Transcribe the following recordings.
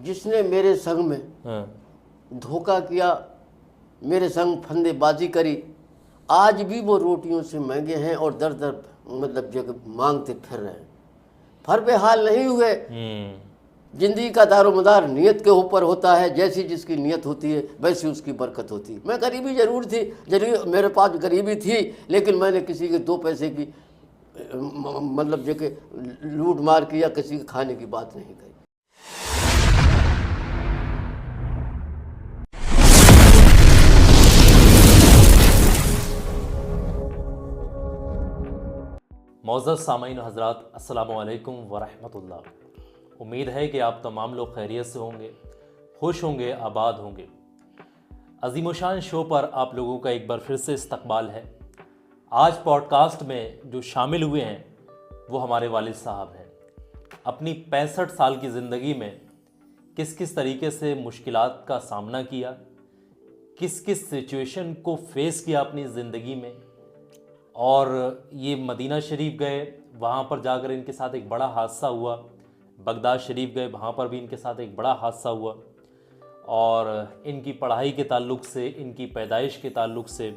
जिसने मेरे संग में धोखा किया, मेरे संग फंदेबाजी करी, आज भी वो रोटियों से महंगे हैं और दर दर मतलब जगह मांगते फिर रहे हैं। फर पे हाल नहीं हुए। जिंदगी का दारोमदार नियत के ऊपर होता है। जैसी जिसकी नियत होती है वैसी उसकी बरकत होती है। मैं गरीबी जरूर थी, जरूर मेरे पास गरीबी थी, लेकिन मैंने किसी के 2 पैसे की मतलब जगह लूट मार की या किसी के खाने की बात नहीं कही। मौज़ज़ सामाईन हज़रात, अस्सलामु अलैकुम वरहमतुल्लाह। उम्मीद है कि आप तमाम लोग खैरियत से होंगे, खुश होंगे, आबाद होंगे। अज़ीमुशान शो पर आप लोगों का एक बार फिर से इस्तकबाल है। आज पॉडकास्ट में जो शामिल हुए हैं वो हमारे वालिद साहब हैं। अपनी 65 साल की ज़िंदगी में किस किस तरीके से मुश्किलात का सामना किया, किस किस सिचुएशन को फेस किया अपनी ज़िंदगी में, और ये मदीना शरीफ गए, वहाँ पर जाकर इनके साथ एक बड़ा हादसा हुआ। बगदाद शरीफ गए, वहाँ पर भी इनके साथ एक बड़ा हादसा हुआ। और इनकी पढ़ाई के ताल्लुक़ से, इनकी पैदाइश के ताल्लुक़ से,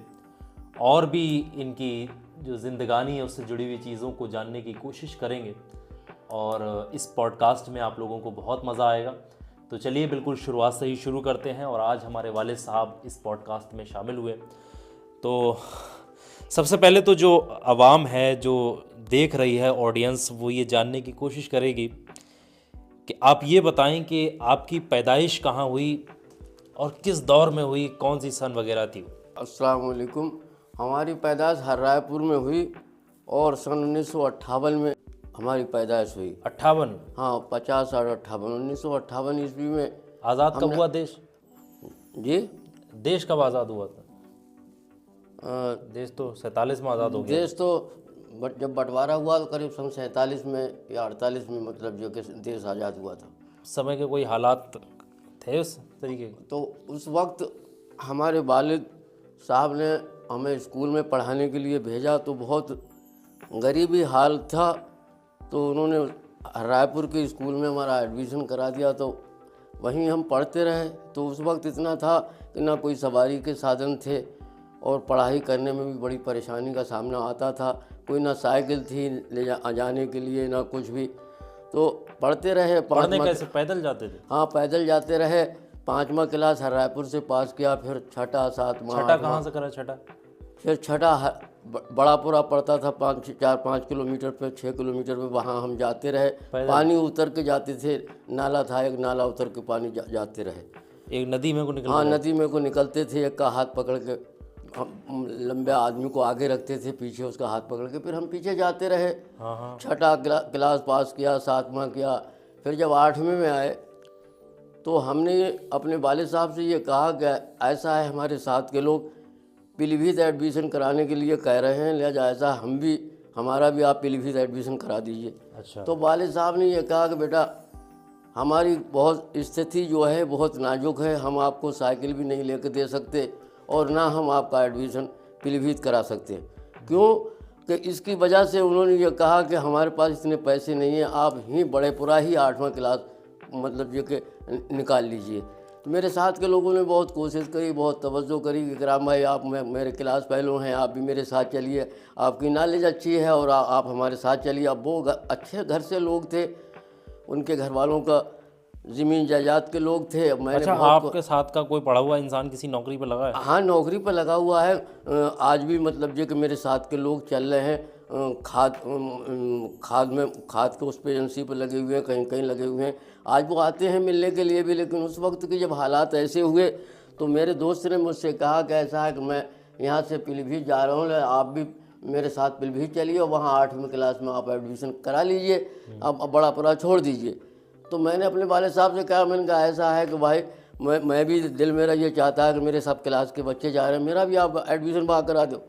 और भी इनकी जो ज़िंदगानी है उससे जुड़ी हुई चीज़ों को जानने की कोशिश करेंगे। और इस पॉडकास्ट में आप लोगों को बहुत मज़ा आएगा। तो चलिए बिल्कुल शुरुआत से ही शुरू करते हैं। और आज हमारे वालिद साहब इस पॉडकास्ट में शामिल हुए। तो सबसे पहले तो जो आवाम है, जो देख रही है ऑडियंस, वो ये जानने की कोशिश करेगी कि आप ये बताएं कि आपकी पैदाइश कहाँ हुई और किस दौर में हुई, कौन सी सन वगैरह थी। अस्सलाम वालेकुम। हमारी पैदाइश रायपुर में हुई और सन 1958 में हमारी पैदाइश हुई। 58? हाँ, 50 और 58। 1958 ईस्वी में आज़ाद कब हुआ देश? जी, देश कब आज़ाद हुआ था? देश तो 47 में आज़ाद हो गया। देश तो जब बंटवारा हुआ तो करीब सन 47 में या 48 में मतलब जो कि देश आज़ाद हुआ था। समय के कोई हालात थे उस तरीके के? तो उस वक्त हमारे वालिद साहब ने हमें स्कूल में पढ़ाने के लिए भेजा, तो बहुत गरीबी हाल था। तो उन्होंने रायपुर के स्कूल में हमारा एडमिशन करा दिया, तो वहीं हम पढ़ते रहे। तो उस वक्त इतना था कि ना कोई सवारी के साधन थे और पढ़ाई करने में भी बड़ी परेशानी का सामना आता था। कोई ना साइकिल थी जाने के लिए, ना कुछ भी। तो पढ़ते रहे। पढ़ने कैसे, पैदल जाते थे? हाँ, पैदल जाते रहे। 5वां क्लास रायपुर से पास किया, फिर छठा, 7वां। छठा कहाँ से करा? छठा फिर छठा बड़ापुरा पड़ता था 4-5 किलोमीटर पे, 6 किलोमीटर पे, वहाँ हम जाते रहे। पानी उतर के जाते थे। नाला था, एक नाला उतर के पानी जाते रहे। एक नदी में को निकल? हाँ, नदी में को निकलते थे। एक का हाथ पकड़ के, हम लंबे आदमी को आगे रखते थे, पीछे उसका हाथ पकड़ के, फिर हम पीछे जाते रहे। हाँ। छठा क्लास पास किया, 7वां किया। फिर जब 8वीं में आए तो हमने अपने वालिद साहब से ये कहा कि ऐसा है, हमारे साथ के लोग पीलीभीत एडमिशन कराने के लिए कह रहे हैं, लिहाजा ऐसा हमारा भी आप पीलीभीत एडमिशन करा दीजिए। अच्छा। तो वालिद साहब ने ये कहा कि बेटा, हमारी बहुत स्थिति जो है बहुत नाजुक है, हम आपको साइकिल भी नहीं लेकर दे सकते और ना हम आपका एडमिशन पीलीभीत करा सकते। क्यों कि इसकी वजह से उन्होंने ये कहा कि हमारे पास इतने पैसे नहीं हैं, आप ही बड़ेपुरा ही 8वां क्लास मतलब जो कि निकाल लीजिए। तो मेरे साथ के लोगों ने बहुत कोशिश करी, बहुत तवज्जो करी कि इकराम भाई, आप मेरे क्लास फेलो हैं, आप भी मेरे साथ चलिए, आपकी नॉलेज अच्छी है और आप हमारे साथ चलिए। अब वो अच्छे घर से लोग थे, उनके घर वालों का ज़मीन जायदाद के लोग थे। मैंने अच्छा, आपके साथ का कोई पढ़ा हुआ इंसान किसी नौकरी पर लगा है? हाँ, नौकरी पर लगा हुआ है। आज भी मतलब जो कि मेरे साथ के लोग चल रहे हैं। खाद के उस पे एजेंसी पर लगे हुए हैं, कहीं कहीं लगे हुए हैं। आज वो आते हैं मिलने के लिए भी, लेकिन उस वक्त के जब हालात ऐसे हुए तो मेरे दोस्त ने मुझसे कहा कि ऐसा है कि मैं यहाँ से पीलीभीत जा रहा हूँ, आप भी मेरे साथ पीलीभीत चलिए और वहाँ 8वीं क्लास में आप एडमिशन करा लीजिए, अब बड़ापुरा छोड़ दीजिए। तो मैंने अपने वालिद साहब से कहा, मैंने कहा ऐसा है कि भाई मैं भी, दिल मेरा ये चाहता है कि मेरे सब क्लास के बच्चे जा रहे हैं, मेरा भी आप एडमिशन वहाँ करा दो।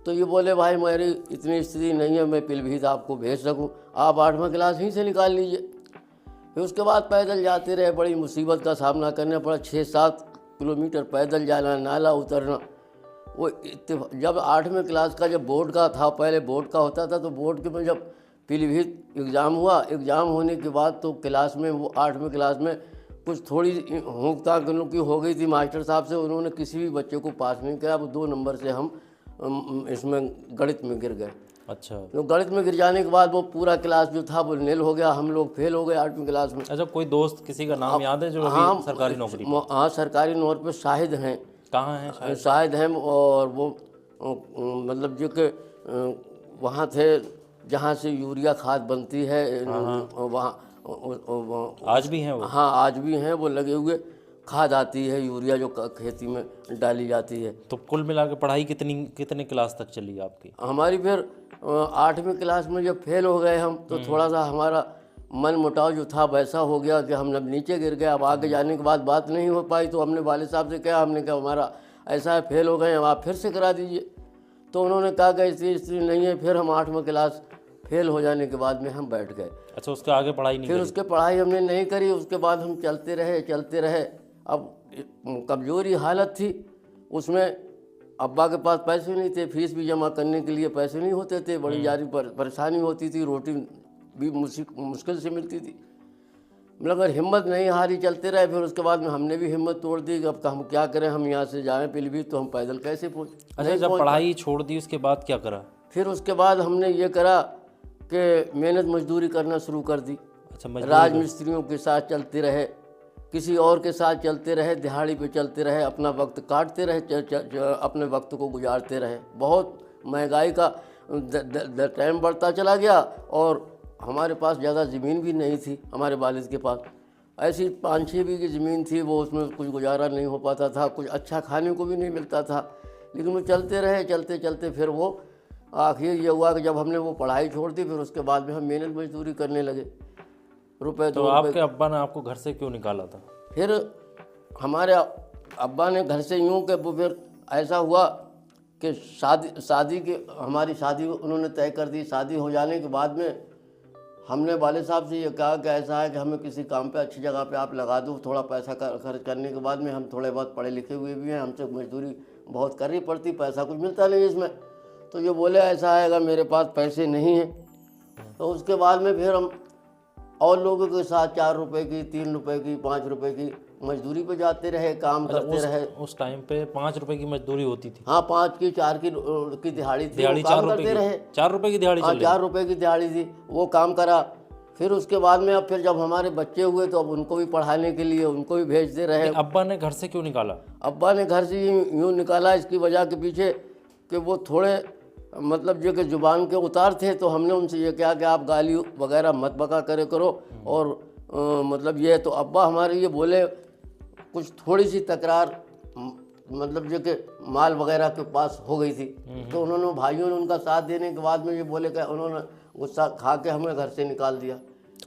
तो ये बोले, भाई मेरी इतनी स्थिति नहीं है मैं पीलीभीत आपको भेज सकूं, आप 8वां क्लास ही से निकाल लीजिए। फिर उसके बाद पैदल जाते रहे, बड़ी मुसीबत का सामना करना पड़ा। 6-7 किलोमीटर पैदल जाना, नाला उतरना। वो जब 8वीं क्लास का जब बोर्ड का था, पहले बोर्ड का होता था, तो बोर्ड के में जब पीलीभीत एग्ज़ाम हुआ, एग्ज़ाम होने के बाद तो क्लास में वो 8वीं क्लास में कुछ थोड़ी हुकता की हो गई थी मास्टर साहब से, उन्होंने किसी भी बच्चे को पास नहीं किया। अब 2 नंबर से हम इसमें गणित में गिर गए। अच्छा। तो गणित में गिर जाने के बाद वो पूरा क्लास जो था वो नील हो गया, हम लोग फेल हो गए 8वीं क्लास में। अच्छा, कोई दोस्त किसी का नाम याद है जो हाँ, अभी सरकारी नौकरी? हाँ, सरकारी नौकरी पे शाहिद हैं। कहाँ है शायद? शाहिद हैं, और वो मतलब जो कि वहाँ थे जहाँ से यूरिया खाद बनती है, वहाँ आज भी हैं वो? हाँ, आज भी हैं वो लगे हुए। खाद आती है यूरिया जो खेती में डाली जाती है। तो कुल मिला के पढ़ाई कितने क्लास तक चली आपकी? हमारी फिर 8वीं क्लास में जब फेल हो गए हम, तो थोड़ा सा हमारा मन मुटाव जो था वैसा हो गया कि हम जब नीचे गिर गए। अब आगे जाने के बाद बात नहीं हो पाई, तो हमने वाले साहब से कहा, हमने कहा हमारा ऐसा है, फेल हो गए हैं, आप फिर से करा दीजिए। तो उन्होंने कहा कि ऐसी नहीं है। फिर हम 8वीं क्लास फेल हो जाने के बाद में हम बैठ गए। अच्छा, उसके आगे पढ़ाई नहीं फिर करी? उसके पढ़ाई हमने नहीं करी। उसके बाद हम चलते रहे। अब कमज़ोरी हालत थी, उसमें अब्बा के पास पैसे नहीं थे, फीस भी जमा करने के लिए पैसे नहीं होते थे, बड़ी जारी परेशानी होती थी, रोटी भी मुश्किल से मिलती थी। मगर हिम्मत नहीं हारी, चलते रहे। फिर उसके बाद में हमने भी हिम्मत तोड़ दी कि अब हम क्या करें, हम यहाँ से जाएं पीलीभीत तो हम पैदल कैसे पहुँच। अच्छा, जब पढ़ाई छोड़ दी उसके बाद क्या करा? फिर उसके बाद हमने ये करा कि मेहनत मजदूरी करना शुरू कर दी। अच्छा, राजमिस्त्रियों के साथ चलते रहे, किसी और के साथ चलते रहे, दिहाड़ी पे चलते रहे, अपना वक्त काटते रहे, अपने वक्त को गुजारते रहे। बहुत महंगाई का टाइम बढ़ता चला गया, और हमारे पास ज़्यादा ज़मीन भी नहीं थी हमारे वालिद के पास। ऐसी 5-6 बीघी ज़मीन थी, वो उसमें कुछ गुजारा नहीं हो पाता था, कुछ अच्छा खाने को भी नहीं मिलता था। लेकिन वो चलते रहे, चलते फिर वो आखिर ये हुआ कि जब हमने वो पढ़ाई छोड़ दी, फिर उसके बाद में हम मेहनत मजदूरी करने लगे। रुपए तो आपके अब्बा ने आपको घर से क्यों निकाला था? फिर हमारे अब्बा ने घर से यूँ कि वो फिर ऐसा हुआ कि शादी की हमारी शादी उन्होंने तय कर दी। शादी हो जाने के बाद में हमने वाले साहब से ये कहा कि ऐसा है कि हमें किसी काम पे अच्छी जगह पे आप लगा दो, थोड़ा पैसा खर्च करने के बाद में हम थोड़े बहुत पढ़े लिखे हुए भी हैं, हमसे मजदूरी बहुत करनी पड़ती, पैसा कुछ मिलता नहीं इसमें। तो ये बोले ऐसा है, अगर मेरे पास पैसे नहीं हैं। तो उसके बाद में फिर हम और लोगों के साथ 4 रुपए की, 3 रुपए की, 5 रुपए की मजदूरी पे जाते रहे, काम करते रहे। उस टाइम पे 5 रुपए की मजदूरी होती थी? हाँ, 5 की, 4 की दिहाड़ी थी, दिहाड़ी 4 रुपए की? 4 रुपए की दिहाड़ी? हाँ, 4 रुपए की दिहाड़ी थी, वो काम करा। फिर उसके बाद में अब फिर जब हमारे बच्चे हुए तो अब उनको भी पढ़ाने के लिए उनको भी भेजते रहे। अब्बा ने घर से क्यों निकाला? अब्बा ने घर से यूँ निकाला इसकी वजह के पीछे कि वो थोड़े मतलब जो कि जुबान के उतार थे। तो हमने उनसे ये कहा कि आप गाली वगैरह मत बका करे करो, और मतलब ये तो अब्बा हमारे ये बोले, कुछ थोड़ी सी तकरार मतलब जो कि माल वगैरह के पास हो गई थी। तो उन्होंने, भाइयों ने उनका साथ देने के बाद में ये बोले कि उन्होंने गुस्सा खा के हमें घर से निकाल दिया।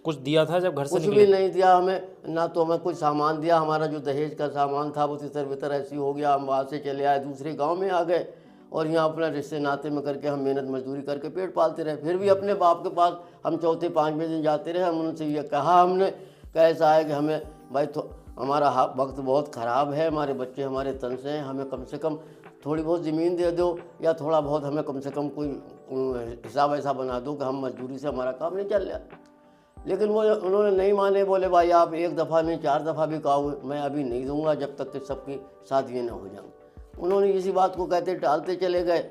कुछ दिया था जब घर से कुछ भी नहीं दिया हमें, ना तो हमें कुछ सामान दिया। हमारा जो दहेज का सामान था वो तितर बितर ऐसी हो गया। हम वहाँ से चले आए, दूसरे गांव में आ गए, और यहाँ अपना रिश्ते नाते में करके हम मेहनत मजदूरी करके पेट पालते रहे। फिर भी अपने बाप के पास हम चौथे 5वें दिन जाते रहे। हम उनसे ये कहा हमने, कैसा है कि हमें भाई तो हमारा वक्त बहुत ख़राब है, हमारे बच्चे हमारे तन से हैं, हमें कम से कम थोड़ी बहुत ज़मीन दे दो, या थोड़ा बहुत हमें कम से कम कोई हिसाब ऐसा बना दो कि हम मजदूरी से हमारा काम नहीं चल रहा। लेकिन वो उन्होंने नहीं माने, बोले भाई आप 1 दफ़ा नहीं 4 दफ़ा भी कहो, मैं अभी नहीं दूंगा जब तक कि सबकी शादी ना हो जाए। उन्होंने इसी बात को कहते टालते चले गए,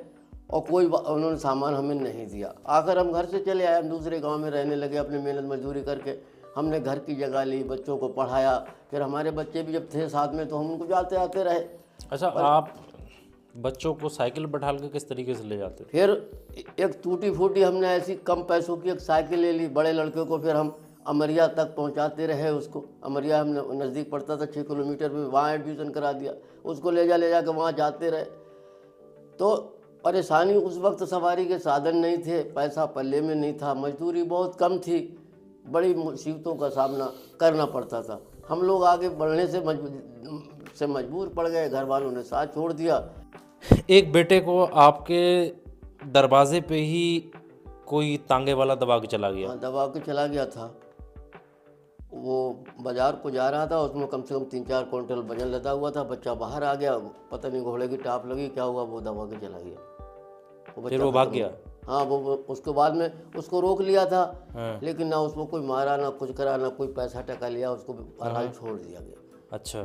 और कोई उन्होंने सामान हमें नहीं दिया। आखिर हम घर से चले आए, हम दूसरे गांव में रहने लगे अपने मेहनत मजदूरी करके। हमने घर की जगह ली, बच्चों को पढ़ाया। फिर हमारे बच्चे भी जब थे साथ में तो हम उनको जाते आते रहे। अच्छा, आप बच्चों को साइकिल बैठाल के किस तरीके से ले जाते? फिर एक टूटी फूटी हमने ऐसी कम पैसों की एक साइकिल ले ली बड़े लड़के को। फिर हम अमरिया तक पहुंचाते रहे उसको। अमरिया हमने नज़दीक पड़ता था 6 किलोमीटर में, वहाँ एडमिशन करा दिया। उसको ले जा के वहाँ जाते रहे। तो परेशानी उस वक्त सवारी के साधन नहीं थे, पैसा पल्ले में नहीं था, मजदूरी बहुत कम थी, बड़ी मुसीबतों का सामना करना पड़ता था। हम लोग आगे बढ़ने से मजबूर पड़ गए, घर वालों ने साथ छोड़ दिया। एक बेटे को आपके दरवाजे पे ही कोई तांगे वाला दबा के चला गया? हाँ, दबा के चला गया था। वो बाजार को जा रहा था, उसमें कम से कम 3-4 क्विंटल वजन लदा हुआ था। बच्चा बाहर आ गया, पता नहीं घोड़े की टाप लगी क्या हुआ, वो दबा के चला गया। फिर वो भाग गया? हाँ वो उसके बाद में उसको रोक लिया था, हाँ। लेकिन ना उसको कोई मारा, ना कुछ करा, ना कोई पैसा टका लिया, उसको बहरहाल छोड़ दिया गया। अच्छा,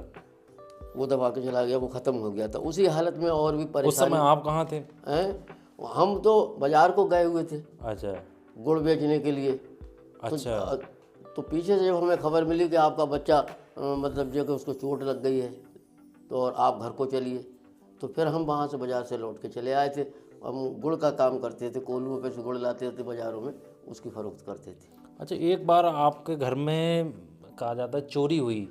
वो दबा के चला गया, वो ख़त्म हो गया था। उसी हालत में और भी उस परेशानी समय आप कहाँ थे? हैं। हम तो बाजार को गए हुए थे अच्छा गुड़ बेचने के लिए। अच्छा। तो पीछे से जब हमें खबर मिली कि आपका बच्चा मतलब जो कि उसको चोट लग गई है, तो और आप घर को चलिए, तो फिर हम वहाँ से बाज़ार से लौट के चले आए थे। हम गुड़ का काम करते थे, कोल्हुओं पे से गुड़ लाते थे बाज़ारों में, उसकी फ़रोख्त करते थे। अच्छा, एक बार आपके घर में कहा जाता है चोरी हुई,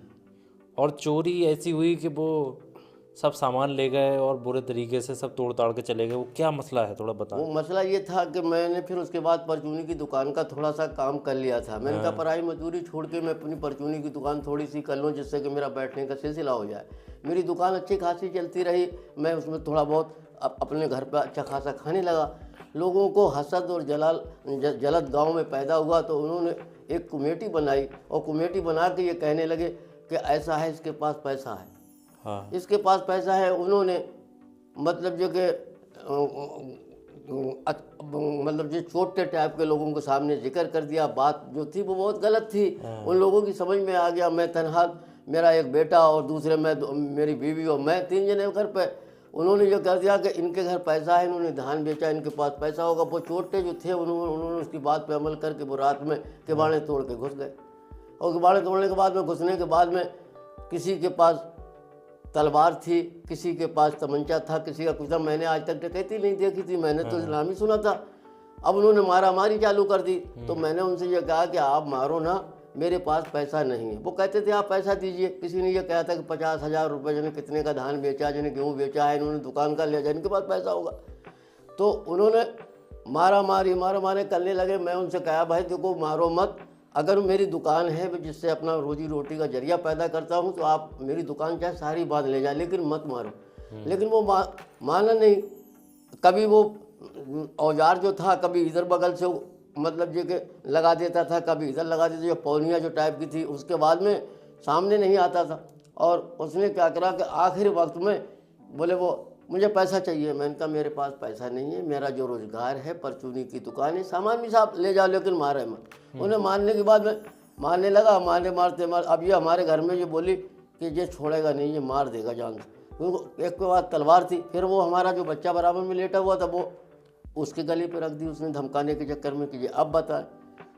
और चोरी ऐसी हुई कि वो सब सामान ले गए और बुरे तरीके से सब तोड़ ताड़ के चले गए। वो क्या मसला है, थोड़ा बताएं। वो मसला ये था कि मैंने फिर उसके बाद परचूनी की दुकान का थोड़ा सा काम कर लिया था। मैंने कहा पढ़ाई मजदूरी छोड़ के मैं अपनी परचूनी की दुकान थोड़ी सी कर लूँ, जिससे कि मेरा बैठने का सिलसिला हो जाए। मेरी दुकान अच्छी खासी चलती रही, मैं उसमें थोड़ा बहुत अपने घर पर अच्छा खासा खाने लगा। लोगों को हसद और जलद गाँव में पैदा हुआ, तो उन्होंने एक कमेटी बनाई, और कमेटी बना के ये कहने लगे कि ऐसा है, इसके पास पैसा है, हाँ इसके पास पैसा है। उन्होंने मतलब जो कि मतलब जो छोटे टाइप के लोगों के सामने जिक्र कर दिया। बात जो थी वो बहुत गलत थी। उन लोगों की समझ में आ गया मैं तनहा, मेरा एक बेटा और दूसरे में मेरी बीवी और मैं, 3 जने घर पे। उन्होंने जो कर दिया कि इनके घर पैसा है, इन्होंने धान बेचा, इनके पास पैसा होगा। वो छोटे जो थे उन्होंने उसकी बात पे अमल करके वो रात में किबाड़े तोड़ के घुस गए। और किबाड़े तोड़ने के बाद में, घुसने के बाद में, किसी के पास तलवार थी, किसी के पास तमंचा था, किसी का कुछ था। मैंने आज तक डकैती नहीं देखी थी, मैंने तो नाम ही सुना था। अब उन्होंने मारा मारी चालू कर दी। तो मैंने उनसे ये कहा कि आप मारो ना, मेरे पास पैसा नहीं है। वो कहते थे आप पैसा दीजिए। किसी ने ये कहा था कि 50,000 रुपये, जिन्हें कितने का धान बेचा, जिन्हें गेहूँ बेचा है, इन्होंने दुकान का लिया, जिनके पास पैसा होगा। तो उन्होंने मारा मारे करने लगे। मैं उनसे कहा भाई देखो मारो मत, अगर मेरी दुकान है जिससे अपना रोजी रोटी का जरिया पैदा करता हूँ, तो आप मेरी दुकान चाहे सारी बात ले जाए, लेकिन मत मारो। लेकिन वो माना नहीं। कभी वो औजार जो था, कभी इधर बगल से मतलब जो कि लगा देता था, कभी इधर लगा देता, जो पौनिया जो टाइप की थी। उसके बाद में सामने नहीं आता था। और उसने क्या करा कि आखिरी वक्त में बोले वो मुझे पैसा चाहिए। मैंने कहा मेरे पास पैसा नहीं है, मेरा जो रोज़गार है परचूनी की दुकान है, सामान भी साहब ले जाओ, लेकिन मारे मत। उन्हें मारने के बाद में मारने लगा, मारते अब ये हमारे घर में ये बोली कि ये छोड़ेगा नहीं, ये मार देगा जान से। क्योंकि एक के बाद तलवार थी। फिर वो हमारा जो बच्चा बराबर में लेटा हुआ था, वो उसके गले पे रख दी उसने, धमकाने के चक्कर में कि ये अब बताए।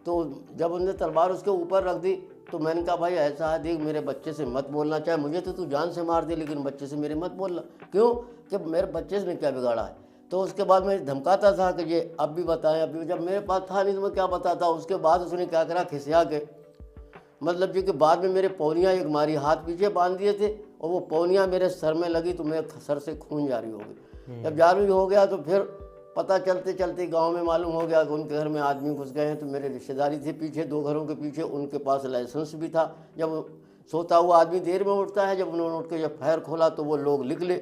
तो जब उन्होंने तलवार उसके ऊपर रख दी, तो मैंने कहा भाई ऐसा है, देख मेरे बच्चे से मत बोलना, चाहे मुझे तो तू जान से मार दे, लेकिन बच्चे से मेरे मत बोलना। क्यों कि मेरे बच्चे से ने क्या बिगाड़ा है। तो उसके बाद मैं धमकाता था कि ये अब भी बताएं, अभी जब मेरे पास था नहीं तो मैं क्या बताता। उसके बाद उसने क्या करा, खिसिया के मतलब जी कि बाद में मेरे पौनियाँ एक मारी, हाथ पीछे बांध दिए थे, और वो पौनियाँ मेरे सर में लगी, तो मेरे सर से खून जारी हो गई। जब जारी हो गया तो फिर पता चलते चलते गांव में मालूम हो गया कि उनके घर में आदमी घुस गए हैं। तो मेरे रिश्तेदारी थे पीछे, 2 घरों के पीछे, उनके पास लाइसेंस भी था। जब सोता हुआ आदमी देर में उठता है, जब उन्होंने उठ के जब फायर खोला तो वो लोग निकले।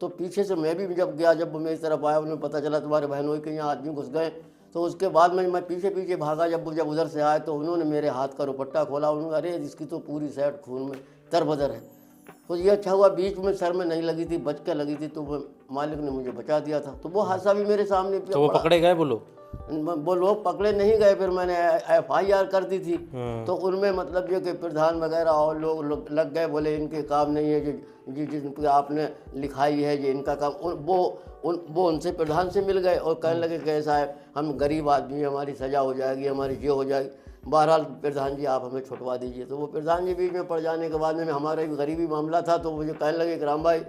तो पीछे से मैं भी जब गया, जब मेरी तरफ आया, उन्हें पता चला तुम्हारे बहनों के यहाँ आदमी घुस गए। तो उसके बाद में मैं पीछे पीछे भागा। जब उधर से आए तो उन्होंने मेरे हाथ का दुपट्टा खोला। उन्होंने अरे इसकी तो पूरी साइड खून में तरबदर है। तो ये अच्छा हुआ बीच में सर में नहीं लगी थी, बच के लगी थी, तो वो मालिक ने मुझे बचा दिया था। तो वो हादसा भी मेरे सामने तो वो पकड़े गए बोलो? वो लोग पकड़े नहीं गए। फिर मैंने FIR कर दी थी। तो उनमें मतलब ये कि प्रधान वगैरह और लोग लग गए, बोले इनके काम नहीं है जी जिनको आपने लिखाई है, ये इनका काम। वो उनसे प्रधान से मिल गए और कहने लगे कि ऐसा है, हम गरीब आदमी हैं, हमारी सज़ा हो जाएगी, हमारी ये हो जाएगी। बहरहाल प्रधान जी आप हमें छुटवा दीजिए। तो वो प्रधान जी बीच में पड़ जाने के बाद में हमारा भी गरीबी मामला था। तो मुझे कहने लगे कि राम भाई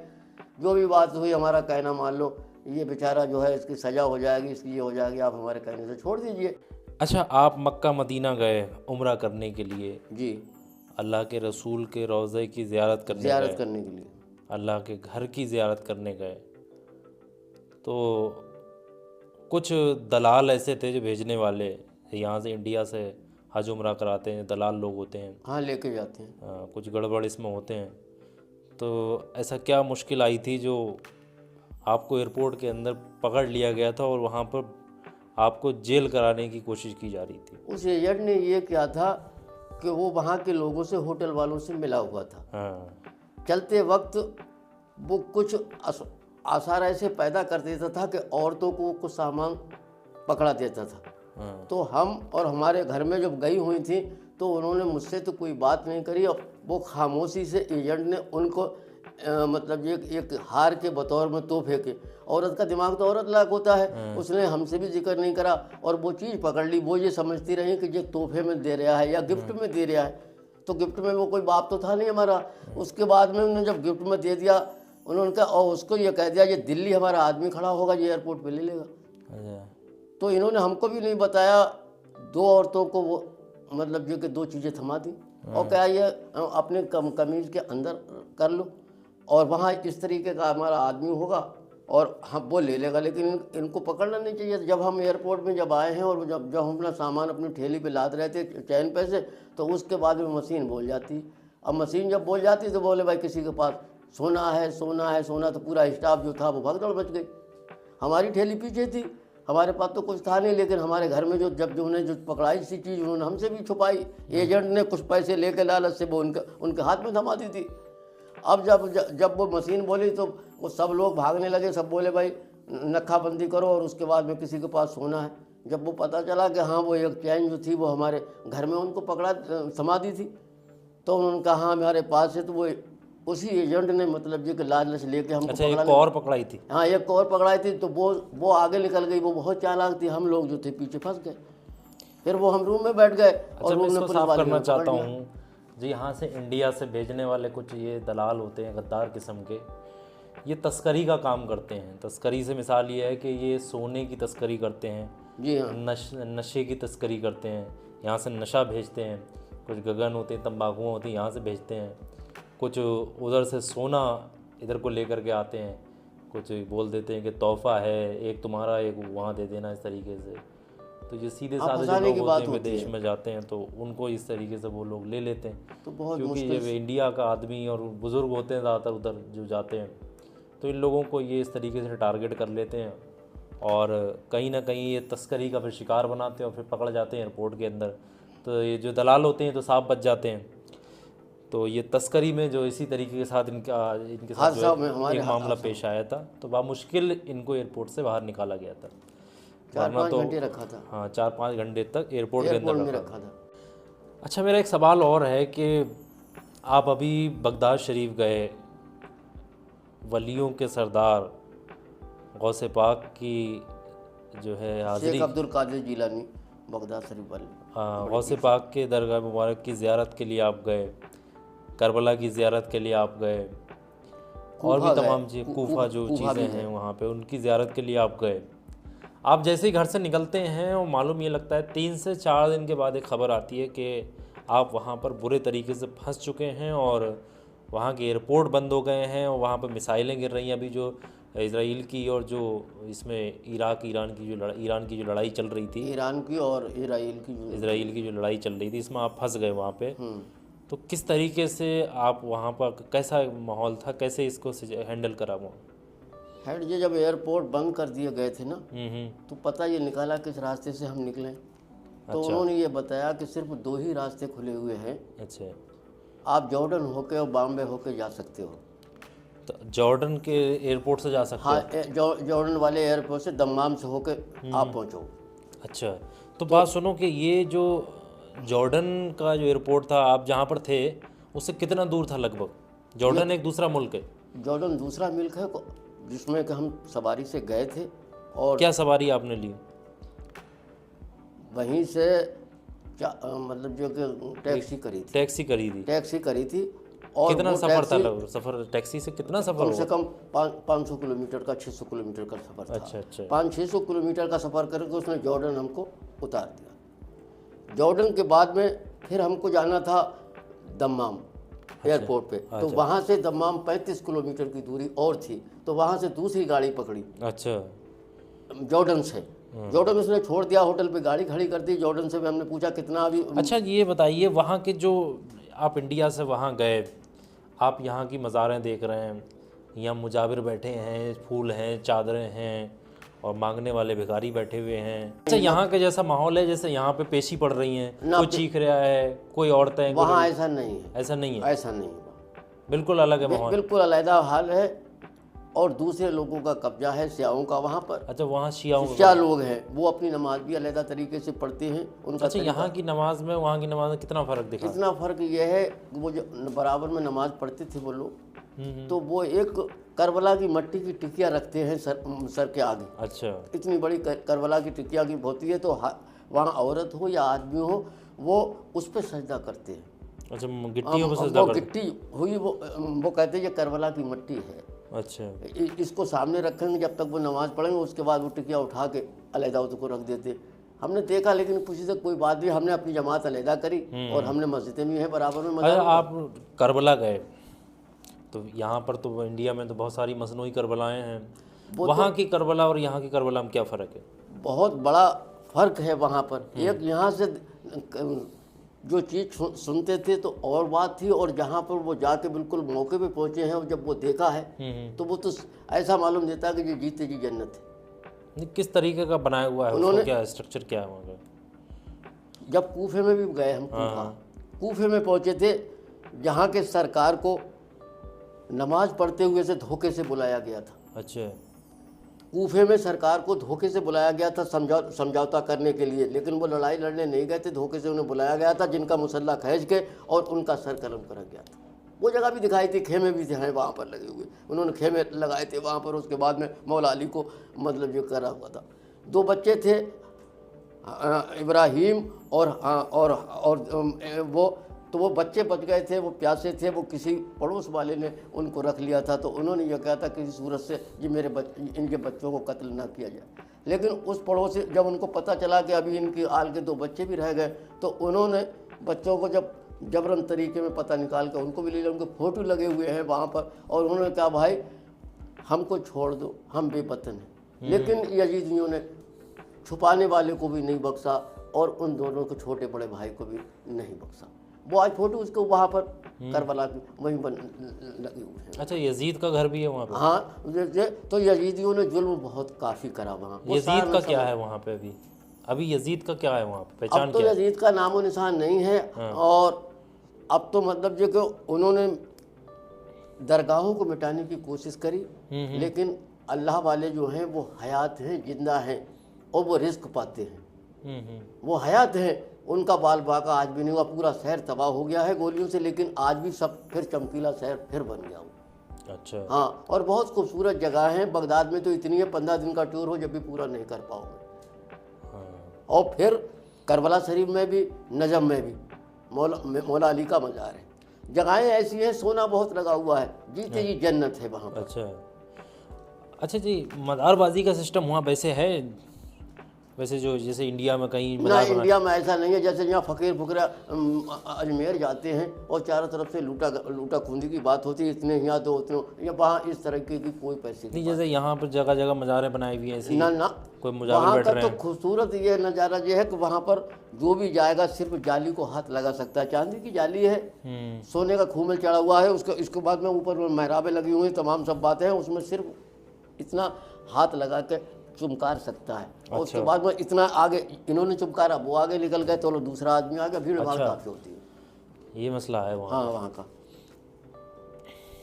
जो भी बात हुई हमारा कहना मान लो, ये बेचारा जो है इसकी सज़ा हो जाएगी, इसकी ये हो जाएगी, आप हमारे कहने से छोड़ दीजिए। अच्छा, आप मक्का मदीना गए उम्रा करने के लिए, जी, अल्लाह के रसूल के रोज़े की ज़ियारत करने के लिए, अल्लाह के घर की ज़ियारत करने गए। तो कुछ दलाल ऐसे थे जो भेजने वाले, यहाँ से इंडिया से हज उम्रा कराते हैं, दलाल लोग होते हैं। हाँ लेके जाते हैं। कुछ गड़बड़ इसमें होते हैं। तो ऐसा क्या मुश्किल आई थी जो आपको एयरपोर्ट के अंदर पकड़ लिया गया था और वहाँ पर आपको जेल कराने की कोशिश की जा रही थी? उस एजेंट ने ये किया था कि वो वहाँ के लोगों से, होटल वालों से मिला हुआ था। हाँ। चलते वक्त वो कुछ आसार ऐसे पैदा कर देता था कि औरतों को कुछ सामान पकड़ा देता था। हाँ। तो हम और हमारे घर में जब गई हुई थी तो उन्होंने मुझसे तो कोई बात नहीं करी, और वो खामोशी से एजेंट ने उनको मतलब एक हार के बतौर में तोहफे के, औरत का दिमाग तो औरत लायक होता है, उसने हमसे भी जिक्र नहीं करा और वो चीज़ पकड़ ली। वो ये समझती रही कि ये तोहफे में दे रहा है या गिफ्ट में दे रहा है, तो गिफ्ट में वो कोई बाप तो था नहीं हमारा। उसके बाद में उन्होंने जब गिफ्ट में दे दिया, उन्होंने कहा और उसको ये कह दिया ये दिल्ली हमारा आदमी खड़ा होगा, ये एयरपोर्ट पे ले लेगा। अच्छा। तो इन्होंने हमको भी नहीं बताया, दो औरतों को वो मतलब जो कि दो चीज़ें थमा दी और क्या ये अपने कमीज के अंदर कर लो और वहाँ इस तरीके का हमारा आदमी होगा और हम वो ले लेगा, लेकिन इनको पकड़ना नहीं चाहिए। जब हम एयरपोर्ट में जब आए हैं और जब हम अपना सामान अपनी ठेली पे लाद रहे थे चैन पे से, तो उसके बाद में मशीन बोल जाती। अब मशीन जब बोल जाती तो बोले भाई किसी के पास सोना है, सोना है, सोना। तो पूरा स्टाफ जो था वो भगदड़ मच गई। हमारी ठेली पीछे थी, हमारे पास तो कुछ था नहीं, लेकिन हमारे घर में जो उन्हें जो पकड़ाई सी चीज़ उन्होंने हमसे भी छुपाई। एजेंट ने कुछ पैसे लेके लालच से वो उनके हाथ में थमा दी थी। अब जब वो मशीन बोली तो वो सब लोग भागने लगे, सब बोले भाई नक्खाबंदी करो और उसके बाद में किसी के पास सोना है। जब वो पता चला कि हाँ वो एक चैन जो थी वो हमारे घर में उनको पकड़ा थमा दी थी, तो उन्होंने कहा हाँ हमारे पास है। तो वो उसी एजेंट ने मतलब ये कि लालच लेके हमको अच्छा, एक और पकड़ाई थी। हाँ एक और पकड़ाई थी। तो वो आगे निकल गई, वो बहुत चालाक थी, हम लोग जो थे पीछे फंस गए। फिर वो हम रूम में बैठ गए अच्छा, और मैं रूम में इसको पुलिस साफ वाले करना हमें चाहता पकड़ लिया। हूँ जी। यहाँ से इंडिया से भेजने वाले कुछ ये दलाल होते हैं गद्दार किस्म के, ये तस्करी का काम करते हैं। तस्करी से मिसाल ये है कि ये सोने की तस्करी करते हैं, जी हाँ, नशे की तस्करी करते हैं, यहाँ से नशा भेजते हैं। कुछ गगन होते हैं, तंबाकू होती हैं, यहाँ से भेजते हैं। कुछ उधर से सोना इधर को लेकर के आते हैं, कुछ बोल देते हैं कि तोहफा है, एक तुम्हारा एक वहाँ दे देना, इस तरीके से। तो ये सीधे साधे जो लोग होते हैं विदेश में जाते हैं तो उनको इस तरीके से वो लोग ले लेते हैं। तो बहुत क्योंकि जब इंडिया का आदमी और बुज़ुर्ग होते हैं ज़्यादातर उधर जो जाते हैं, तो इन लोगों को ये इस तरीके से टारगेट कर लेते हैं और कहीं ना कहीं ये तस्करी का फिर शिकार बनाते हैं और फिर पकड़ जाते हैं एयरपोर्ट के अंदर। तो ये जो दलाल होते हैं तो साफ बच जाते हैं। तो ये तस्करी में जो इसी तरीके के साथ इनके साथ जो है एक मामला पेश आया था, तो बामुश्किल इनको एयरपोर्ट से बाहर निकाला गया था। 4-5 घंटे रखा था। हाँ, 4-5 घंटे तक एयरपोर्ट के अंदर रखा था। अच्छा, मेरा एक सवाल और है कि आप अभी बगदाद शरीफ गए, वलियों के सरदार गौसे पाक की जो है हाज़िरी, शेख अब्दुल कादिर जिलानी बगदाद शरीफ वाले, हाँ, गौसे पाक के दरगाह मुबारक की ज़ियारत के लिए आप गए, करबला की ज़ियारत के लिए आप गए, और भी तमाम कूफा जो चीज़ें हैं वहाँ पे उनकी ज़ियारत के लिए आप गए। आप जैसे ही घर से निकलते हैं और मालूम ये लगता है 3 से 4 दिन के बाद एक ख़बर आती है कि आप वहाँ पर बुरे तरीके से फंस चुके हैं और वहाँ के एयरपोर्ट बंद हो गए हैं और वहाँ पर मिसाइलें गिर रही हैं। अभी जो इसराइल की और जो इसमें ईरान की जो लड़ाई चल रही थी, ईरान की और इसराइल की जो लड़ाई चल रही थी, इसमें आप फंस गए वहाँ पे। तो किस तरीके से आप वहाँ पर, कैसा माहौल था, कैसे इसको हैंडल करा वो? हेड जी जब एयरपोर्ट बंद कर दिए गए थे ना, तो पता ये निकाला किस रास्ते से हम निकले। तो उन्होंने ये बताया कि सिर्फ 2 ही रास्ते खुले हुए हैं। अच्छा, आप जॉर्डन होके और बॉम्बे होके जा सकते हो। तो जॉर्डन के एयरपोर्ट से जा सकते हो? हाँ, जॉर्डन वाले एयरपोर्ट से दम्माम से होके आप पहुँचो। अच्छा, तो बात सुनो कि ये जो जॉर्डन का जो एयरपोर्ट था, आप जहाँ पर थे उससे कितना दूर था लगभग? जॉर्डन एक दूसरा मुल्क है? जॉर्डन दूसरा मुल्क है जिसमें कि हम सवारी से गए थे। और क्या सवारी आपने ली? वहीं से मतलब जो कि टैक्सी करी थी। और कितना सफ़र था? सफ़र टैक्सी से कितना सफ़र? कम से कम 500 किलोमीटर का, 600 किलोमीटर का सफ़र था। अच्छा। 500-600 किलोमीटर का सफ़र करके उसने जॉर्डन हमको उतार दिया। जॉर्डन के बाद में फिर हमको जाना था दम्माम एयरपोर्ट पे। तो वहाँ से दम्माम 35 किलोमीटर की दूरी और थी, तो वहाँ से दूसरी गाड़ी पकड़ी। अच्छा, जॉर्डन से उसने छोड़ दिया, होटल पे गाड़ी खड़ी कर दी। जॉर्डन से भी हमने पूछा कितना अभी। अच्छा, ये बताइए वहाँ के जो आप इंडिया से वहाँ गए, आप यहाँ की मज़ारें देख रहे हैं, यहाँ मुजाबिर बैठे हैं, फूल हैं, चादरें हैं और मांगने वाले भिखारी बैठे हुए हैं। अच्छा, यहाँ का जैसा माहौल है जैसे यहाँ पे पेशी पड़ रही हैं, कोई चीख रहा है, कोई औरतें? वहाँ ऐसा नहीं है। ऐसा नहीं है? ऐसा नहीं है, बिल्कुल अलग है माहौल। बिल्कुल अलग हाल है। और दूसरे लोगों का कब्जा है सियाओं का वहाँ पर। अच्छा, वहाँ शियाओं का। शिया लोग हैं, वो अपनी नमाज भी अलग तरीके से पढ़ते हैं। उनका अच्छा, यहाँ की नमाज में वहाँ की नमाज में कितना फ़र्क दिखा? इतना फ़र्क ये है कि वो जो बराबर में नमाज पढ़ते थे वो लोग, तो वो एक करबला की मट्टी की टिकिया रखते हैं सर के आगे। अच्छा, इतनी बड़ी करबला की टिकिया की होती है, तो वहाँ औरत हो या आदमी हो वो उस पर सजदा करते हैं। अच्छा, गिट्टियों पर सजदा करते? गिट्टी हुई वो कहते हैं ये करबला की मट्टी है। अच्छा, इसको सामने रखेंगे जब तक वो नमाज पढ़ेंगे, उसके बाद वो टिकिया उठा के अलहदा उसको रख देते। हमने देखा, लेकिन किसी से कोई बात नहीं, हमने अपनी जमात अलहदा करी और हमने मस्जिदें भी हैं बराबर में। अरे आप करबला गए तो यहाँ पर तो इंडिया में तो बहुत सारी मसनूई करबलाएँ हैं, वहाँ की करबला और यहाँ की करबला में क्या फ़र्क है? बहुत बड़ा फ़र्क है वहाँ पर। एक यहाँ से जो चीज़ सुनते थे तो और बात थी, और जहाँ पर वो जाके बिल्कुल मौके पे पहुँचे हैं और जब वो देखा है तो वो तो ऐसा मालूम देता है कि ये जीते जी जन्नत है। किस तरीके का बनाया हुआ है उसका, क्या स्ट्रक्चर क्या है वहाँ का? जब कूफे में भी गए हम, कूफे में पहुँचे थे, जहाँ के सरकार को नमाज पढ़ते हुए से धोखे से बुलाया गया था। अच्छा, कूफे में सरकार को धोखे से बुलाया गया था समझौता करने के लिए, लेकिन वो लड़ाई लड़ने नहीं गए थे, धोखे से उन्हें बुलाया गया था, जिनका मुसल्ला खींच के और उनका सर कलम करा गया था। वो जगह भी दिखाई थी, खेमे भी थे वहाँ पर लगे हुए, उन्होंने खेमे लगाए थे वहाँ पर। उसके बाद में मौला अली को मतलब जो करा हुआ था। 2 बच्चे थे, इब्राहिम और वो, तो वो बच्चे बच गए थे, वो प्यासे थे, वो किसी पड़ोस वाले ने उनको रख लिया था, तो उन्होंने ये कहा था किसी सूरत से ये इनके बच्चों को कत्ल ना किया जाए। लेकिन उस पड़ोसी जब उनको पता चला कि अभी इनकी आल के 2 बच्चे भी रह गए, तो उन्होंने बच्चों को जब जबरन तरीके में पता निकाल कर उनको भी ले लिया, उनके फ़ोटो लगे हुए हैं वहाँ पर, और उन्होंने कहा भाई हमको छोड़ दो, हम बेवतन हैं। लेकिन यजीदियों ने छुपाने वाले को भी नहीं बख्शा और उन दोनों के छोटे बड़े भाई को भी नहीं बख्शा। वो आज फोटो उसको वहाँ पर करबला की वहीं पर लगे हुए हैं। अच्छा, यजीद का घर भी है वहाँ पे? हाँ, तो यजीदियों ने जुल्म बहुत काफ़ी करा वहाँ। यजीद का क्या है वहाँ पे अभी यजीद का क्या है वहाँ पे, पहचान अब तो क्या है? यजीद का नामो निशान नहीं है। और अब तो मतलब जो कि उन्होंने दरगाहों को मिटाने की कोशिश करी, लेकिन अल्लाह वाले जो हैं वो हयात हैं, जिंदा हैं, और वो रिस्क पाते हैं। वो हयात हैं, उनका बाल बाका आज भी नहीं हुआ। पूरा शहर तबाह हो गया है गोलियों से, लेकिन आज भी सब फिर चमकीला शहर फिर बन गया हो। अच्छा, हाँ, और बहुत खूबसूरत जगह है। बगदाद में तो इतनी है, 15 दिन का टूर हो जब भी पूरा नहीं कर पाओगे। और फिर करबला शरीफ में भी, नजम में भी मौला अली का मज़ार है। जगहें ऐसी हैं, सोना बहुत लगा हुआ है, जीते जी जन्नत है वहाँ पर। अच्छा जी, मदारबाजी का सिस्टम वहाँ वैसे है, वैसे जो जैसे इंडिया में कहीं ना, इंडिया में ऐसा नहीं है। जैसे यहाँ फ़कीर फुकरा अजमेर जाते हैं और चारों तरफ से लूटा खूंदी की बात होती है, इतने यहाँ तो उतने, या वहाँ इस तरह की कोई पैसे नहीं। जैसे यहाँ पर जगह जगह मज़ारें बनाई हुई हैं ऐसी, ना कोई मुजाहिर वहाँ बैठ का रहे तो हैं। खूबसूरत ये नज़ारा ये है कि वहाँ पर जो भी जाएगा सिर्फ जाली को हाथ लगा सकता है। चांदी की जाली है, सोने का खूमल चढ़ा हुआ है, इसके बाद में ऊपर मेहराबें लगी हुई हैं, तमाम सब बातें हैं। उसमें सिर्फ इतना हाथ लगा के चुमकार सकता है। और उसके बाद में इतना आगे इन्होंने चुमकारा, वो आगे निकल गए तो दूसरा आदमी आ गया, भीड़ भाड़ काफ़ी होती है। ये मसला है वहाँ। हाँ, वहाँ का।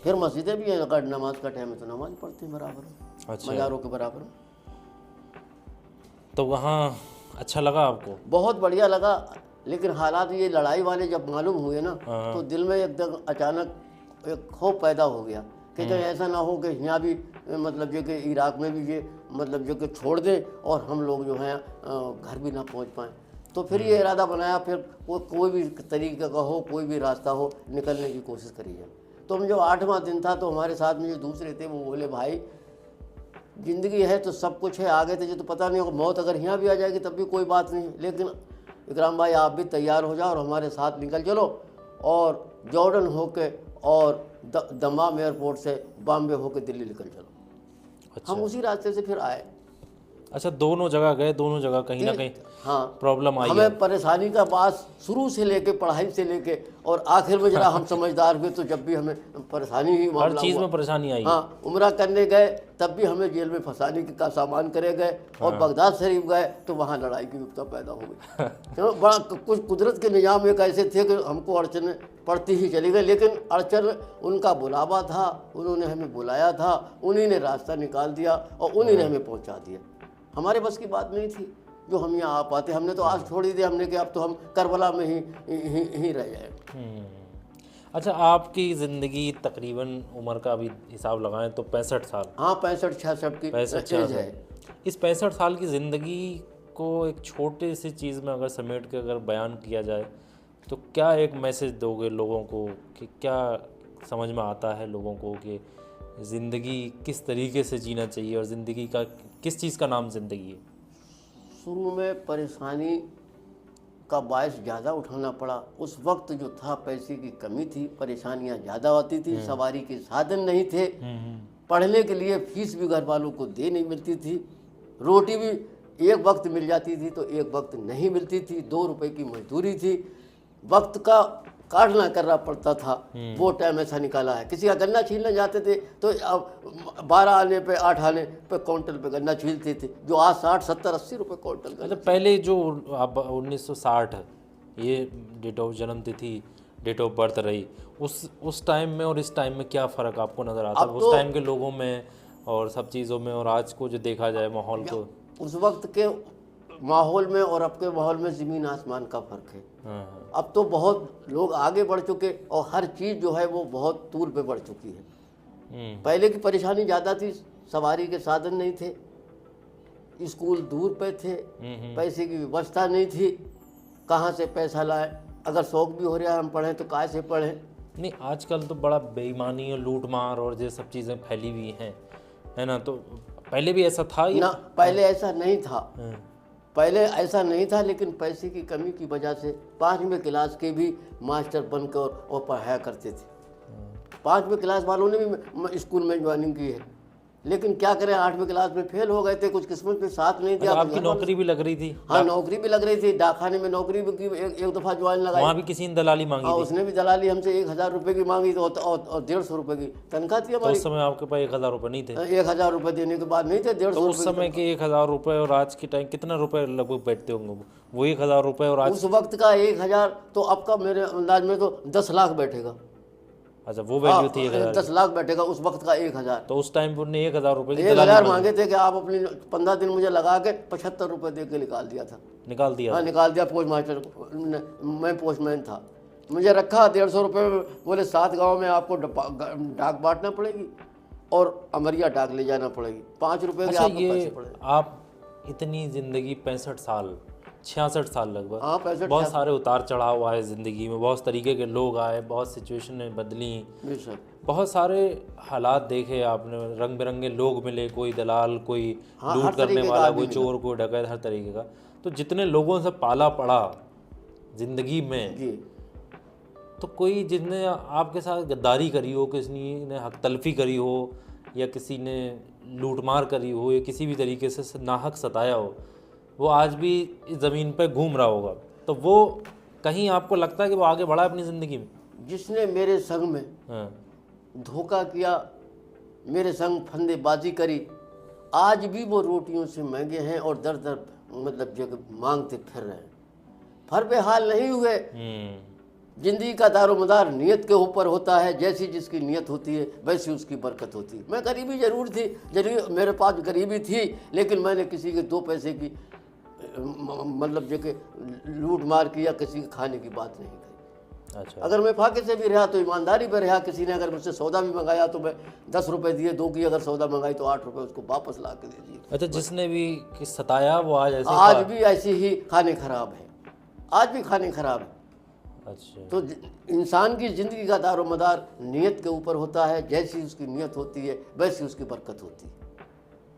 फिर मस्जिदें भी हैं, अगर नमाज का टाइम है तो नमाज पढ़ते हैं बराबर, मज़ारों के बराबर। तो वहाँ अच्छा लगा आपको? बहुत बढ़िया लगा, लेकिन हालात ये लड़ाई वाले जब मालूम हुए ना, तो दिल में एकदम अचानक एक खौफ पैदा हो गया कि कहीं ऐसा ना हो कि यहाँ भी मतलब जो कि इराक में भी ये मतलब जो कि छोड़ दें और हम लोग जो हैं घर भी ना पहुँच पाएँ। तो फिर ये इरादा बनाया, फिर कोई भी तरीके का हो, कोई भी रास्ता हो, निकलने की कोशिश करी है। तो हम जो 8वां दिन था, तो हमारे साथ में जो दूसरे थे वो बोले भाई ज़िंदगी है तो सब कुछ है, आगे तुझे तो पता नहीं होगा, मौत अगर यहाँ भी आ जाएगी तब भी कोई बात नहीं, लेकिन इकराम भाई आप भी तैयार हो जाओ और हमारे साथ निकल चलो, और जॉर्डन होके और दमाम एयरपोर्ट से बॉम्बे होके दिल्ली निकल चलो। हम उसी रास्ते से फिर आए। अच्छा, दोनों जगह गए, दोनों जगह कहीं ना कहीं हाँ, प्रॉब्लम आई है। हमें परेशानी का बात शुरू से लेके, पढ़ाई से लेके, और आखिर में जरा हम समझदार हुए तो जब भी हमें परेशानी ही हर मामला चीज़ हुआ। में परेशानी आई है। हाँ, उम्रा करने गए तब भी हमें जेल में फंसाने का सामान करे गए, और बगदाद शरीफ गए तो वहाँ लड़ाई की विपता पैदा हो गई। तो बड़ा कुछ कुदरत के निजाम एक ऐसे थे कि हमको अड़चने पड़ती ही चली गई, लेकिन अड़चन उनका बुलावा था, उन्होंने हमें बुलाया था, उन्हीं ने रास्ता निकाल दिया और उन्हीं ने हमें पहुँचा दिया। हमारे बस की बात नहीं थी जो हम यहाँ आ पाते। हमने तो आज छोड़ ही दिया, हमने कि अब तो हम करबला में ही रह जाए। अच्छा, आपकी ज़िंदगी तकरीबन उम्र का अभी हिसाब लगाएं तो 65 साल। हाँ, 65-66 की 65 एज है। इस 65 साल की ज़िंदगी को एक छोटे सी चीज़ में अगर समेट के अगर बयान किया जाए तो क्या एक मैसेज दोगे लोगों को, कि क्या समझ में आता है लोगों को कि ज़िंदगी किस तरीके से जीना चाहिए और ज़िंदगी का किस चीज़ का नाम ज़िंदगी है? शुरू में परेशानी का बायस ज़्यादा उठाना पड़ा। उस वक्त जो था पैसे की कमी थी, परेशानियां ज़्यादा होती थी, सवारी के साधन नहीं थे, पढ़ने के लिए फीस भी घर वालों को दे नहीं मिलती थी, रोटी भी एक वक्त मिल जाती थी तो एक वक्त नहीं मिलती थी, 2 रुपए की मजदूरी थी, वक्त का काटना करना पड़ता था। वो टाइम ऐसा निकाला है। किसी का गन्ना छीलने जाते थे तो 12 आने पे 8 आने पे क्विंटल पे गन्ना छीलते थे, जो आज 60, 70, 80 रुपए क्विंटल। मतलब पहले जो अब 1960 है, ये डेट ऑफ जन्म तिथि, डेट ऑफ बर्थ रही, उस टाइम में और इस टाइम में क्या फ़र्क आपको नज़र आता है? उस टाइम के लोगों में और सब चीज़ों में, और आज को जो देखा जाए माहौल को? उस वक्त के माहौल में और अब के माहौल में ज़मीन आसमान का फ़र्क है। अब तो बहुत लोग आगे बढ़ चुके और हर चीज़ जो है वो बहुत तूल पे बढ़ चुकी है। पहले की परेशानी ज़्यादा थी, सवारी के साधन नहीं थे, स्कूल दूर पे थे, पैसे की व्यवस्था नहीं थी, कहाँ से पैसा लाए, अगर शौक भी हो रहा है हम पढ़ें तो कहाँ से पढ़ें। नहीं, आजकल तो बड़ा बेईमानी और लूट मार और ये सब चीज़ें फैली हुई हैं, है ना? तो पहले भी ऐसा था ना, पहले ऐसा नहीं था, पहले ऐसा नहीं था, लेकिन पैसे की कमी की वजह से 5वीं क्लास के भी मास्टर बनकर और पढ़ाया करते थे। 5वीं क्लास वालों ने भी स्कूल में ज्वाइनिंग की है, लेकिन क्या करें, 8वीं क्लास में फेल हो गए थे, कुछ किस्मत में साथ नहीं दिया। आपकी नौकरी भी लग रही थी? हाँ, नौकरी भी लग रही थी, डाकखाने में नौकरी भी की, एक दफ़ा ज्वाइन लगाई। वहाँ भी किसी ने दलाली मांगी थी? उसने भी दलाली हमसे 1000 रुपये की मांगी और 150 रुपये की तनख्वाह थी हमारी। उस समय आपके पास 1000 रुपये नहीं थे? 1000 रुपये देने के बाद नहीं थे, 150 तो उस समय के 1000 रुपये और आज के टाइम कितना रुपए लगभग बैठते होंगे? वो 1000 रुपये और आज? उस वक्त का 1000 तो अब का मेरे अंदाज में तो 10 लाख बैठेगा। अच्छा, वो वैल्यू थी 1000? 10 लाख बैठेगा उस वक्त का 1000। तो उस टाइम पर उन्हें 1000 रुपये की 1000 मांगे थे कि आप अपनी 15 दिन मुझे लगा के 75 रुपये दे के निकाल दिया था। निकाल दिया? हाँ, निकाल दिया। पोस्ट मास्टर, मैं पोस्टमैन था, मुझे रखा 150 रुपये में, बोले 7 गाँव में आपको डाक बांटना पड़ेगी और अमरिया डाक ले जाना पड़ेगी, 5 रुपये के आपको पैसे पड़ेगी। आप इतनी ज़िंदगी 65 साल 66 साल लगभग, हाँ 65, बहुत सारे उतार चढ़ाव आए ज़िंदगी में, बहुत तरीके के लोग आए, बहुत सिचुएशनें बदली, बहुत सारे हालात देखे आपने, रंग बिरंगे लोग मिले, कोई दलाल, कोई लूट करने वाला, कोई चोर, कोई डकैत, हर तरीके का। तो जितने लोगों से पाला पड़ा ज़िंदगी में, तो कोई जिसने आपके साथ गद्दारी करी हो, किसी ने हक तलफी करी हो, या किसी ने लूटमार करी हो, या किसी भी तरीके से नाहक सताया हो, वो आज भी इस ज़मीन पर घूम रहा होगा, तो वो कहीं आपको लगता है कि वो आगे बढ़ा अपनी ज़िंदगी में? जिसने मेरे संग में धोखा किया, मेरे संग फंदेबाजी करी, आज भी वो रोटियों से महंगे हैं और दर दर मतलब जगह मांगते फिर रहे हैं। फर पे हाल नहीं हुए। जिंदगी का दारोमदार नियत के ऊपर होता है, जैसी जिसकी नियत होती है वैसी उसकी बरकत होती है। मैं गरीबी जरूर थी, जरूर मेरे पास गरीबी थी, लेकिन मैंने किसी के 2 पैसे की मतलब जगह लूट मार की या किसी के खाने की बात नहीं कही। अच्छा। अगर मैं फाके से भी रहा तो ईमानदारी पर रहा। किसी ने अगर मुझसे सौदा भी मंगाया तो मैं 10 रुपये दिए, 2 की अगर सौदा मंगाई तो 8 रुपये उसको वापस ला के दे दिए। अच्छा, जिसने भी सताया वो आज भी ऐसी ही खाने खराब है, आज भी खाने खराब है। अच्छा। तो इंसान की ज़िंदगी का दारोमदार नियत के ऊपर होता है, जैसी उसकी नियत होती है वैसी उसकी बरकत होती है।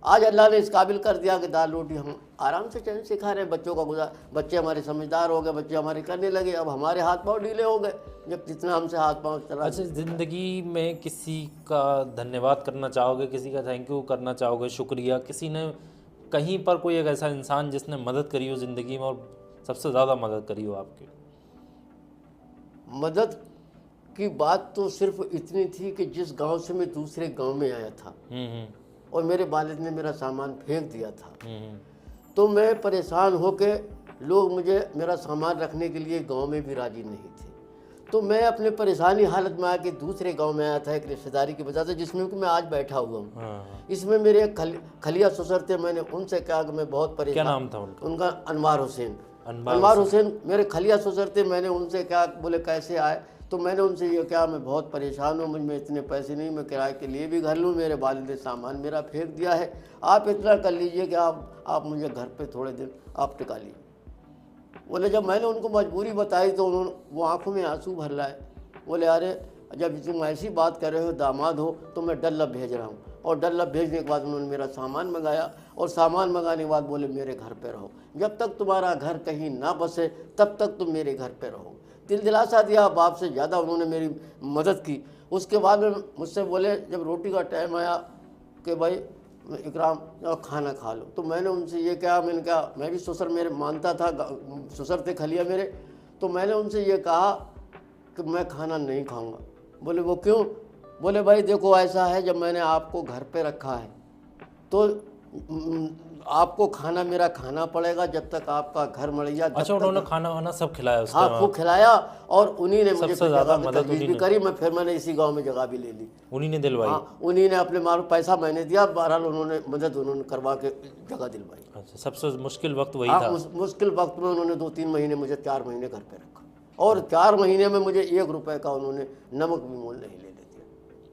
आज अल्लाह ने इस काबिल कर दिया कि दाल रोटी हम आराम से चैन से खा रहे हैं। बच्चों का गुजार, बच्चे हमारे समझदार हो गए, बच्चे हमारे करने लगे। अब हमारे हाथ पांव ढीले हो गए जब जितना हमसे हाथ पांव चला। अच्छा, ज़िंदगी में किसी का धन्यवाद करना चाहोगे, किसी का थैंक यू करना चाहोगे, शुक्रिया, किसी ने कहीं पर कोई एक ऐसा इंसान जिसने मदद करी हो ज़िंदगी में और सबसे ज़्यादा मदद करी हो आपकी? मदद की बात तो सिर्फ इतनी थी कि जिस गांव से मैं दूसरे गांव में आया था और मेरे वालिद ने मेरा सामान फेंक दिया था, तो मैं परेशान होके, लोग मुझे मेरा सामान रखने के लिए गांव में भी राजी नहीं थे। तो मैं अपने परेशानी हालत में आके दूसरे गांव में आया था एक रिश्तेदारी की वजह से, जिसमें कि मैं आज बैठा हुआ हूँ। इसमें मेरे एक खलिया ससुर थे, मैंने उनसे कहा कि मैं बहुत परेशान। क्या नाम था उनका? अनवार हुसैन। अनवार हुसैन मेरे खलिया ससुर थे। मैंने उनसे कहा, बोले कैसे आए? तो मैंने उनसे ये कहा, मैं बहुत परेशान हूँ, मुझ में इतने पैसे नहीं, मैं किराए के लिए भी घर लूँ, मेरे वालिद ने सामान मेरा फेंक दिया है, आप इतना कर लीजिए कि आप मुझे घर पे थोड़े दिन आप टिका लीजिए। बोले जब मैंने उनको मजबूरी बताई तो उन्होंने, वो आंखों में आंसू भर लाए। बोले अरे जब तुम ऐसी बात कर रहे हो, दामाद हो, तो मैं डल्लब भेज रहा हूँ। और डल्लब भेजने के बाद उन्होंने मेरा सामान मंगाया, और सामान मंगाने के बाद बोले मेरे घर पे रहो, जब तक तुम्हारा घर कहीं ना बसे तब तक तुम मेरे घर पे रहो। दिल दिलासा दिया, बाप से ज़्यादा उन्होंने मेरी मदद की। उसके बाद मुझसे बोले जब रोटी का टाइम आया कि भाई इकराम खाना खा लो, तो मैंने उनसे ये कहा, मैंने कहा, मैं भी ससुर मेरे मानता था, ससुर थे खलिया मेरे, तो मैंने उनसे ये कहा कि मैं खाना नहीं खाऊंगा। बोले वो क्यों? बोले भाई देखो ऐसा है, जब मैंने आपको घर पे रखा है तो आपको खाना मेरा खाना पड़ेगा जब तक आपका घर मड़िया। अच्छा, उन्होंने खाना वाना सब खिलाया उसके? हाँ, खूब खिलाया, और उन्हीं ने मुझे सबसे ज़्यादा मदद भी करी। मैं फिर मैंने इसी गांव में जगह भी ले ली, उन्हीं ने दिलवाई? हाँ, उन्हीं ने अपने मारो, पैसा मैंने दिया, बहरहाल उन्होंने मदद उन्होंने करवा के जगह दिलवाई। अच्छा, सबसे मुश्किल वक्त वही हाँ, था? मुश्किल वक्त में उन्होंने 2-3 महीने, मुझे 4 महीने घर पे रखा, और 4 महीने में मुझे 1 रुपए का उन्होंने नमक भी मोल नहीं लेने दिया।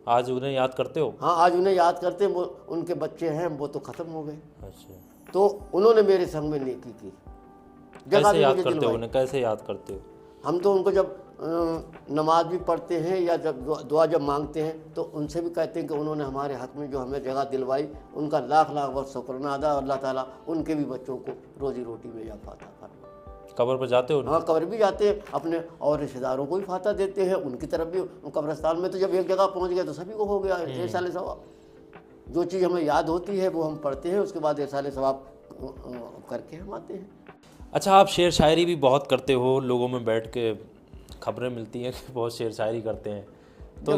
आज उन्हें याद करते हो? हाँ, आज उन्हें याद करते। वो उनके बच्चे हैं, वो तो ख़त्म हो गए। अच्छा, तो उन्होंने मेरे संग में नेकी की, कैसे याद करते हो उन्हें? कैसे याद करते हो? हम तो उनको जब नमाज भी पढ़ते हैं या जब दुआ जब मांगते हैं तो उनसे भी कहते हैं कि उन्होंने हमारे हक में जो हमें जगह दिलवाई, उनका लाख लाख बार शुक्राना अदा, अल्लाह ताला उनके भी बच्चों को रोजी रोटी में या फाता फरमाए। कब्र पर जाते हो? हाँ, कब्र भी जाते हैं, अपने और रिश्तेदारों को भी फाता देते हैं, उनकी तरफ भी। कब्रस्तान में तो जब एक जगह पहुँच गए तो सभी को हो गया एहसाले सवाब। जो चीज़ हमें याद होती है वो हम पढ़ते हैं, उसके बाद एहसाले सवाब करके हम आते हैं। अच्छा, आप शेर शायरी भी बहुत करते हो, लोगों में बैठ के खबरें मिलती हैं कि बहुत शेर शायरी करते हैं, तो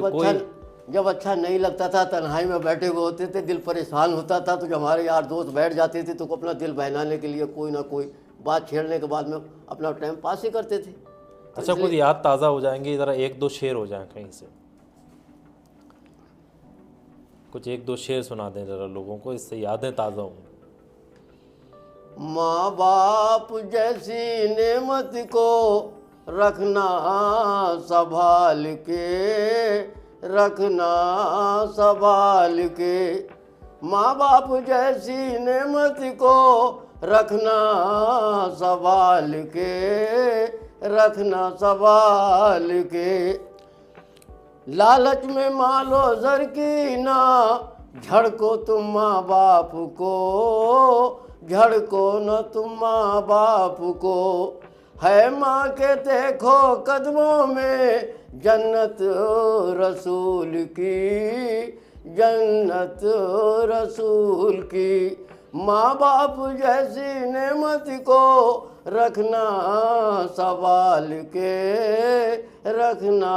जब अच्छा नहीं लगता था, तन्हाई में बैठे हुए होते थे, दिल परेशान होता था, तो जब हमारे यार दोस्त बैठ जाते थे तो अपना दिल बहलाने के लिए कोई ना कोई बात छेड़ने के बाद में अपना टाइम पास ही करते थे। अच्छा, कुछ याद ताज़ा हो जाएंगे, ज़रा 1-2 शेर हो जाएं कहीं से, कुछ 1-2 शेर सुना दें ज़रा लोगों को, इससे यादें ताज़ा होंगी। माँ बाप जैसी नेमत को रखना संभाल के, रखना संभाल के, माँ बाप जैसी नेमत को रखना संभाल के, रखना संभाल के। लालच में मालो जर की ना झड़को तुम माँ बाप को, झड़को न तुम माँ बाप को। है माँ के देखो कदमों में जन्नत रसूल की, जन्नत रसूल की। माँ बाप जैसी नेमत को रखना संभाल के, रखना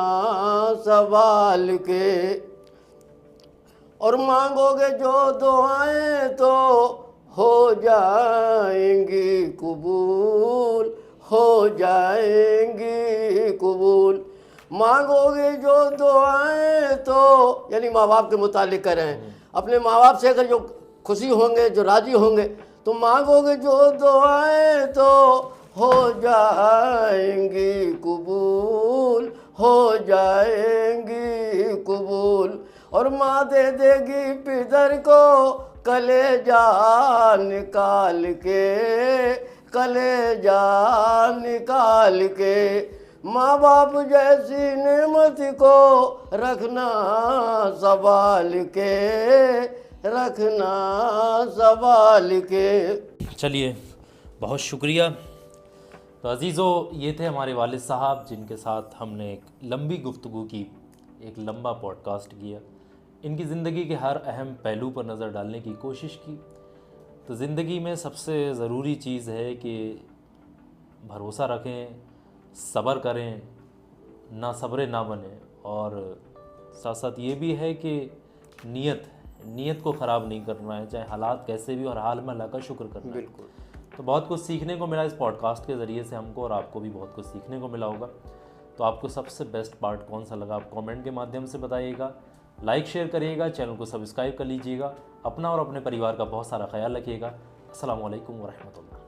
संभाल के। और मांगोगे जो दुआएं तो हो जाएंगी कबूल, हो जाएंगी कबूल। मांगोगे जो दुआएं तो, यानी माँ बाप के मुतालिक करें, अपने माँ बाप से अगर जो खुशी होंगे, जो राजी होंगे, तो मांगोगे जो दुआएं तो हो जाएंगी कबूल, हो जाएंगी कबूल। और माँ दे देगी पितर को कलेजा निकाल के, कलेजा निकाल के। माँ बाप जैसी नेमत को रखना संभाल के, रखना संभाल के। चलिए, बहुत शुक्रिया। तो अजीज़ों, ये थे हमारे वालिद साहब जिनके साथ हमने एक लंबी गुफ्तगू की, एक लंबा पॉडकास्ट किया, इनकी ज़िंदगी के हर अहम पहलू पर नज़र डालने की कोशिश की। तो ज़िंदगी में सबसे ज़रूरी चीज़ है कि भरोसा रखें, सब्र करें, ना सब्रे ना बने, और साथ साथ ये भी है कि नीयत को ख़राब नहीं करना है, चाहे हालात कैसे भी, और हाल में अल्लाह का शुक्र करना है। बिल्कुल। तो बहुत कुछ सीखने को मिला इस पॉडकास्ट के ज़रिए से हमको, और आपको भी बहुत कुछ सीखने को मिला होगा। तो आपको सबसे बेस्ट पार्ट कौन सा लगा, आप कमेंट के माध्यम से बताइएगा। लाइक शेयर करिएगा, चैनल को सब्सक्राइब कर लीजिएगा। अपना और अपने परिवार का बहुत सारा ख्याल रखिएगा। अस्सलामु अलैकुम वरहमतुल्लाह।